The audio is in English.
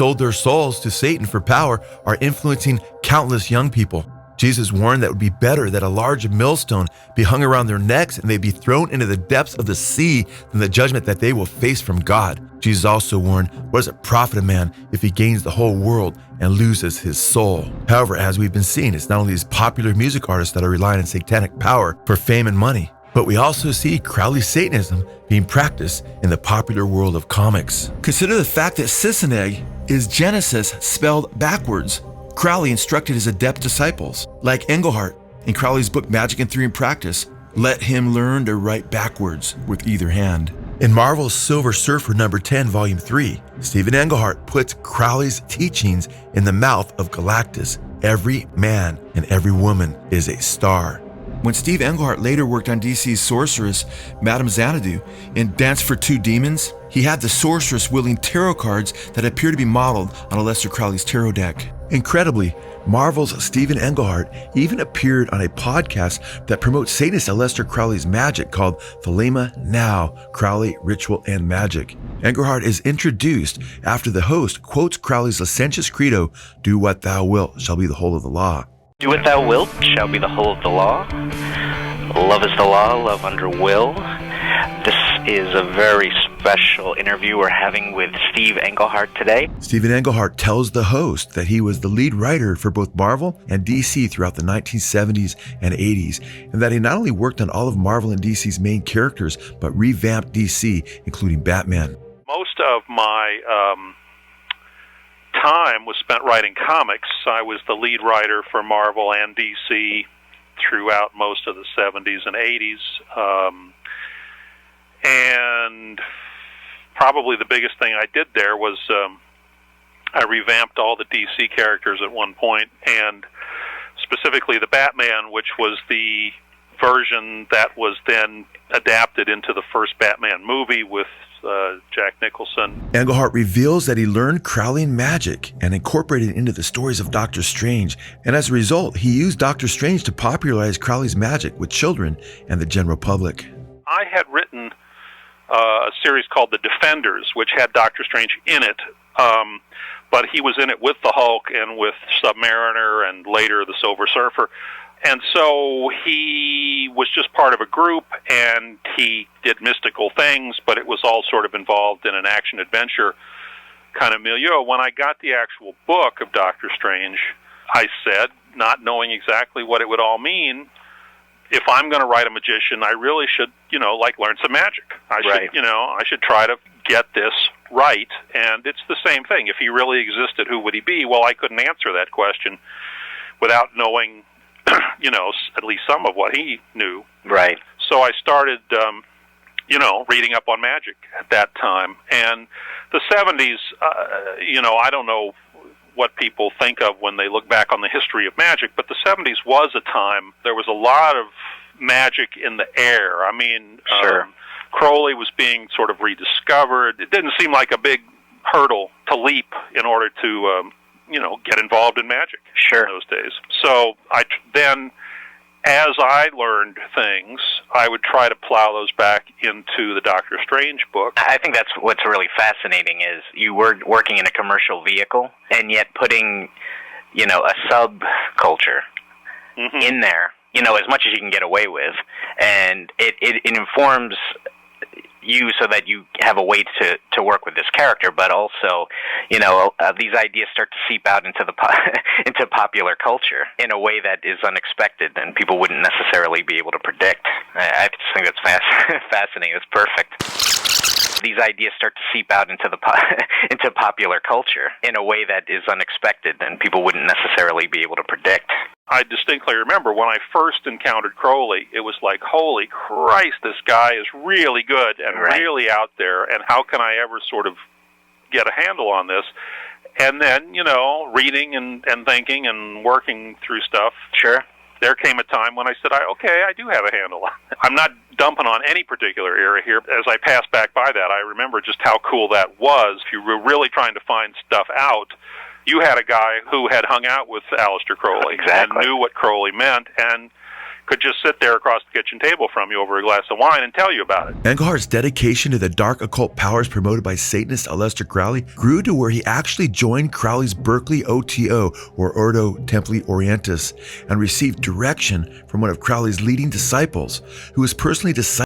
sold their souls to Satan for power are influencing countless young people. Jesus warned that it would be better that a large millstone be hung around their necks and they be thrown into the depths of the sea than the judgment that they will face from God. Jesus also warned, what does it profit a man if he gains the whole world and loses his soul? However, as we've been seeing, it's not only these popular music artists that are relying on satanic power for fame and money, but we also see Crowley Satanism being practiced in the popular world of comics. Consider the fact that Sisoneg is Genesis spelled backwards. Crowley instructed his adept disciples, like Englehart in Crowley's book Magic in Theory and Practice, let him learn to write backwards with either hand. In Marvel's Silver Surfer number 10, volume 3, Stephen Englehart puts Crowley's teachings in the mouth of Galactus. Every man and every woman is a star. When Steve Englehart later worked on DC's sorceress, Madame Xanadu, in Dance for Two Demons, he had the sorceress wielding tarot cards that appear to be modeled on Aleister Crowley's tarot deck. Incredibly, Marvel's Stephen Englehart even appeared on a podcast that promotes Satanist Aleister Crowley's magic called Thelema Now, Crowley, Ritual, and Magic. Englehart is introduced after the host quotes Crowley's licentious credo, "Do what thou wilt shall be the whole of the law." Do what thou wilt shall be the whole of the law. Love is the law, love under will. This is a very special interview we're having with Steve Englehart today. Stephen Englehart tells the host that he was the lead writer for both Marvel and DC throughout the 1970s and 80s, and that he not only worked on all of Marvel and DC's main characters, but revamped DC, including Batman. Most of my time was spent writing comics. I was the lead writer for Marvel and DC throughout most of the 70s and 80s. And probably the biggest thing I did there was I revamped all the DC characters at one point, and specifically the Batman, which was the version that was then adapted into the first Batman movie with Jack Nicholson. Englehart reveals that he learned Crowleyan magic and incorporated it into the stories of Doctor Strange, and as a result, he used Doctor Strange to popularize Crowley's magic with children and the general public. I had written a series called The Defenders, which had Doctor Strange in it, but he was in it with the Hulk and with Submariner and later the Silver Surfer. And so he was just part of a group, and he did mystical things, but it was all sort of involved in an action-adventure kind of milieu. When I got the actual book of Doctor Strange, I said, not knowing exactly what it would all mean, if I'm going to write a magician, I really should, learn some magic. I should try to get this right. And it's the same thing. If he really existed, who would he be? Well, I couldn't answer that question without knowing at least some of what he knew. Right. So I started, reading up on magic at that time. And the 70s, I don't know what people think of when they look back on the history of magic, but the 70s was a time, there was a lot of magic in the air. I mean, sure. Crowley was being sort of rediscovered. It didn't seem like a big hurdle to leap in order to get involved in magic sure. in those days. So then, as I learned things, I would try to plow those back into the Doctor Strange book. I think that's what's really fascinating is you were working in a commercial vehicle and yet putting, a subculture in there, as much as you can get away with. And it informs you so that you have a way to work with this character, but also, these ideas start to seep out into the into popular culture in a way that is unexpected and people wouldn't necessarily be able to predict. I just think that's fascinating. It's perfect. These ideas start to seep out into into popular culture in a way that is unexpected and people wouldn't necessarily be able to predict. I distinctly remember when I first encountered Crowley, it was like, holy Christ, this guy is really good and right. really out there, and how can I ever sort of get a handle on this? And then, reading and thinking and working through stuff. Sure. There came a time when I said, okay, I do have a handle on it. I'm not dumping on any particular era here. As I pass back by that, I remember just how cool that was. If you were really trying to find stuff out, you had a guy who had hung out with Aleister Crowley exactly. and knew what Crowley meant and could just sit there across the kitchen table from you over a glass of wine and tell you about it. Engelhardt's dedication to the dark occult powers promoted by Satanist Aleister Crowley grew to where he actually joined Crowley's Berkeley OTO, or Ordo Templi Orientis, and received direction from one of Crowley's leading disciples, who was personally discipled